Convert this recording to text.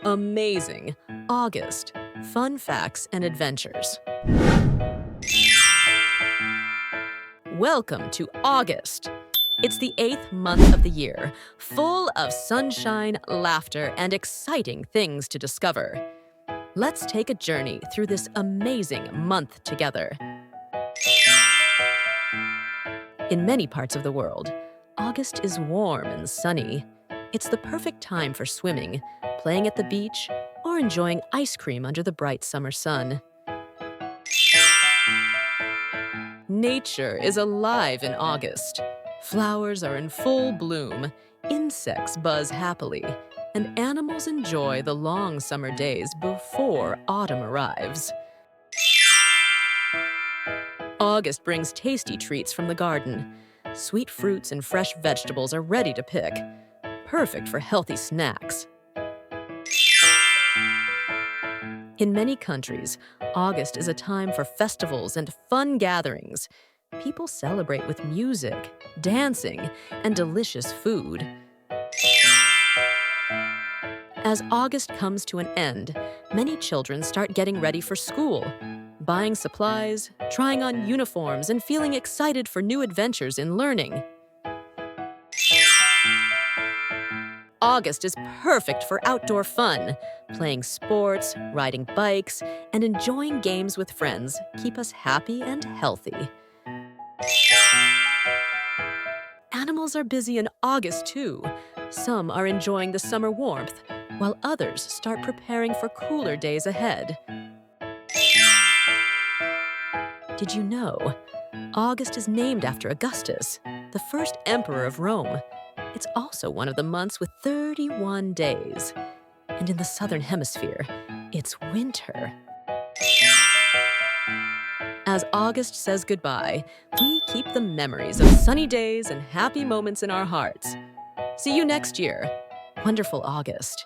Amazing. August. Fun facts and adventures. Welcome to August. It's the 8th month of the year, full of sunshine, laughter, and exciting things to discover. Let's take a journey through this amazing month together. In many parts of the world, August is warm and sunny. It's the perfect time for swimming, playing at the beach, or enjoying ice cream under the bright summer sun. Nature is alive in August. Flowers are in full bloom, insects buzz happily, and animals enjoy the long summer days before autumn arrives. August brings tasty treats from the garden. Sweet fruits and fresh vegetables are ready to pick, perfect for healthy snacks. In many countries, August is a time for festivals and fun gatherings. People celebrate with music, dancing, and delicious food. As August comes to an end, many children start getting ready for school, buying supplies, trying on uniforms, and feeling excited for new adventures in learning. August is perfect for outdoor fun. Playing sports, riding bikes, and enjoying games with friends keep us happy and healthy. Animals are busy in August too. Some are enjoying the summer warmth, while others start preparing for cooler days ahead. Did you know? August is named after Augustus, the first emperor of Rome. It's also one of the months with 31 days. And in the southern hemisphere, it's winter. As August says goodbye, we keep the memories of sunny days and happy moments in our hearts. See you next year. Wonderful August.